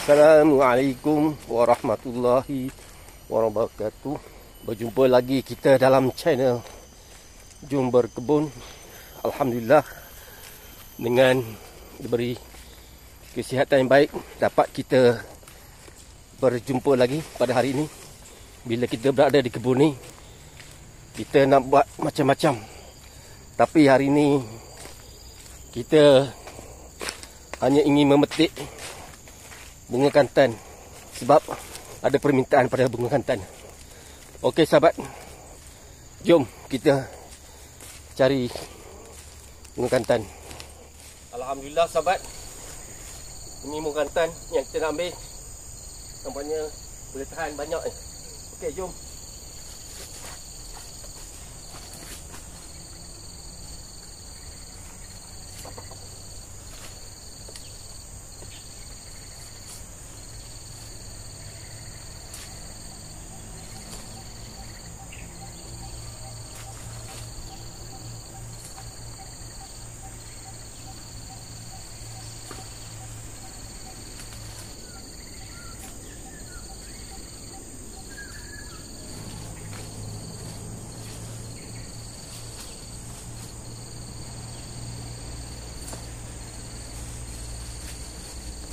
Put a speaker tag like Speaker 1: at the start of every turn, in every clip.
Speaker 1: Assalamualaikum warahmatullahi wabarakatuh. Berjumpa lagi kita dalam channel Jom Berkebun. Alhamdulillah, dengan diberi kesihatan yang baik, dapat kita berjumpa lagi pada hari ini. Bila kita berada di kebun ni, kita nak buat macam-macam, tapi hari ini kita hanya ingin memetik bunga kantan sebab ada permintaan pada bunga kantan. Okey sahabat, jom kita cari bunga kantan. Alhamdulillah sahabat, ini bunga kantan yang kita nak ambil. Nampaknya boleh tahan banyak ni. Okey, jom.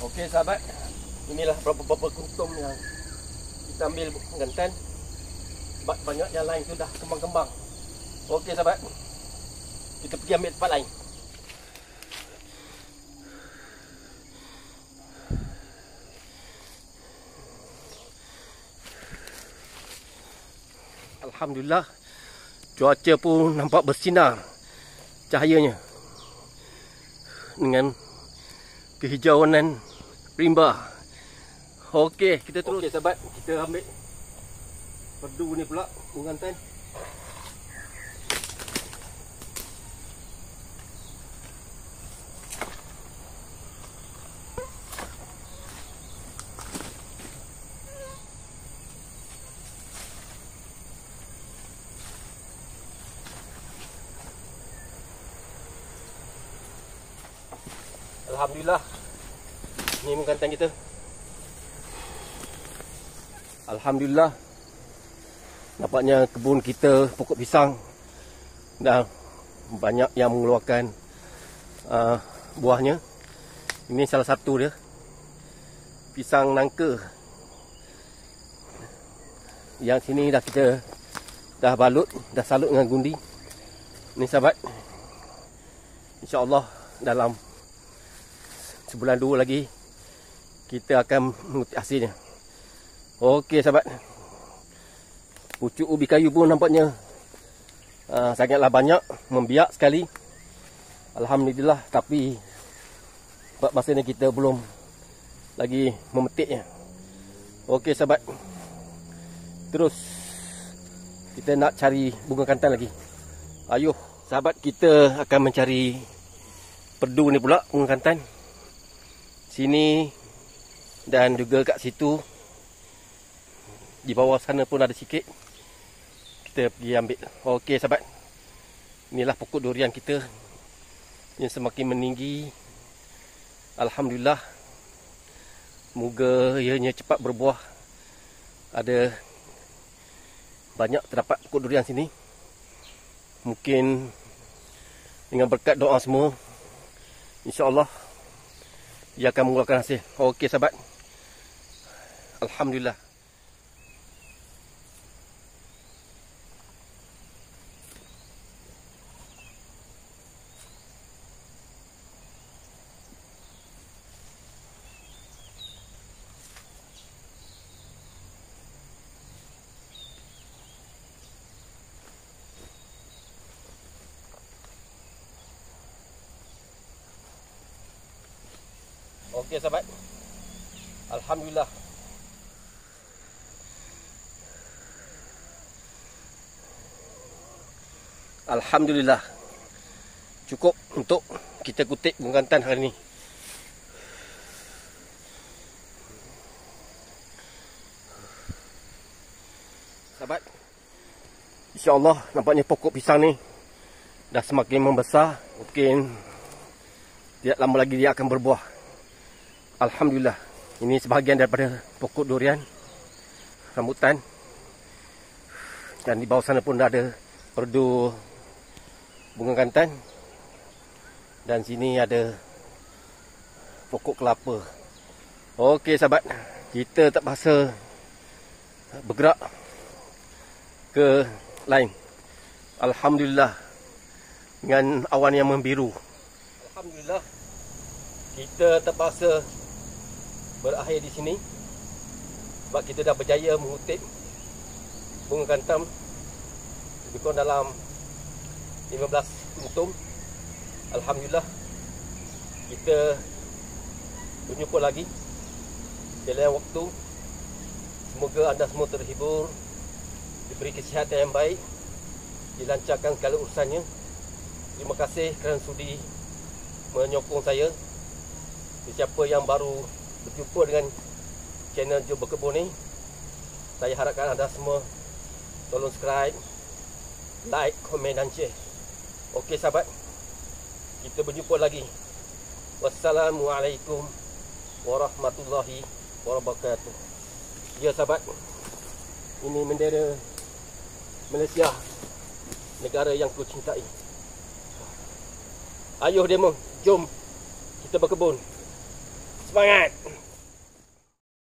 Speaker 1: Okey sahabat, inilah beberapa kuntum yang kita ambil kantan. Sebab banyak yang lain sudah kembang-kembang. Okey sahabat, kita pergi ambil tempat lain. Alhamdulillah, cuaca pun nampak bersinar cahayanya dengan kehijauan rimba. Okey, kita terus. Okey sahabat, kita ambil perdu ni pula, bunga kantan. Alhamdulillah, ni bunga kantan kita. Alhamdulillah, nampaknya kebun kita pokok pisang dah banyak yang mengeluarkan buahnya. Ini salah satu dia, pisang nangka. Yang sini dah kita dah balut, dah salut dengan gundi. Ni sahabat, insya-Allah dalam sebulan dua lagi kita akan mengutik hasilnya. Okey sahabat, pucuk ubi kayu pun nampaknya sangatlah banyak, membiak sekali. Alhamdulillah, tapi buat masa ni kita belum lagi memetiknya. Okey sahabat, terus kita nak cari bunga kantan lagi. Ayuh sahabat, kita akan mencari perdu ni pula, bunga kantan. Sini dan juga kat situ, di bawah sana pun ada sikit. Kita pergi ambil. Okey sahabat, inilah pokok durian kita yang semakin meninggi. Alhamdulillah, semoga ianya cepat berbuah. Ada banyak terdapat pokok durian sini. Mungkin dengan berkat doa semua, insya-Allah ia akan mengeluarkan hasil. Okey sahabat, alhamdulillah. Okey sahabat, alhamdulillah. Alhamdulillah, cukup untuk kita kutip bunga kantan hari ini. Sahabat, insya-Allah nampaknya pokok pisang ni dah semakin membesar. Mungkin tidak lama lagi dia akan berbuah. Alhamdulillah. Ini sebahagian daripada pokok durian, rambutan. Dan di bawah sana pun ada perdu bunga kantan. Dan sini ada pokok kelapa. Okey sahabat, kita terpaksa bergerak ke lain. Alhamdulillah, dengan awan yang membiru. Alhamdulillah, kita terpaksa berakhir di sini sebab kita dah berjaya mengutip bunga kantam lebih kurang dalam 15 kuntum. Alhamdulillah, kita berjumpa lagi di lain waktu. Semoga anda semua terhibur, diberi kesihatan yang baik, dilancarkan segala urusannya. Terima kasih kerana sudi menyokong saya. Siapa yang baru berjumpa dengan channel Jo Berkebun ni, saya harapkan anda semua tolong subscribe, like, komen dan share. Okey sahabat, kita berjumpa lagi. Wassalamualaikum warahmatullahi wabarakatuh. Ya sahabat, ini bendera Malaysia, negara yang ku cintai. Ayuh demo, jom kita berkebun. Semangat!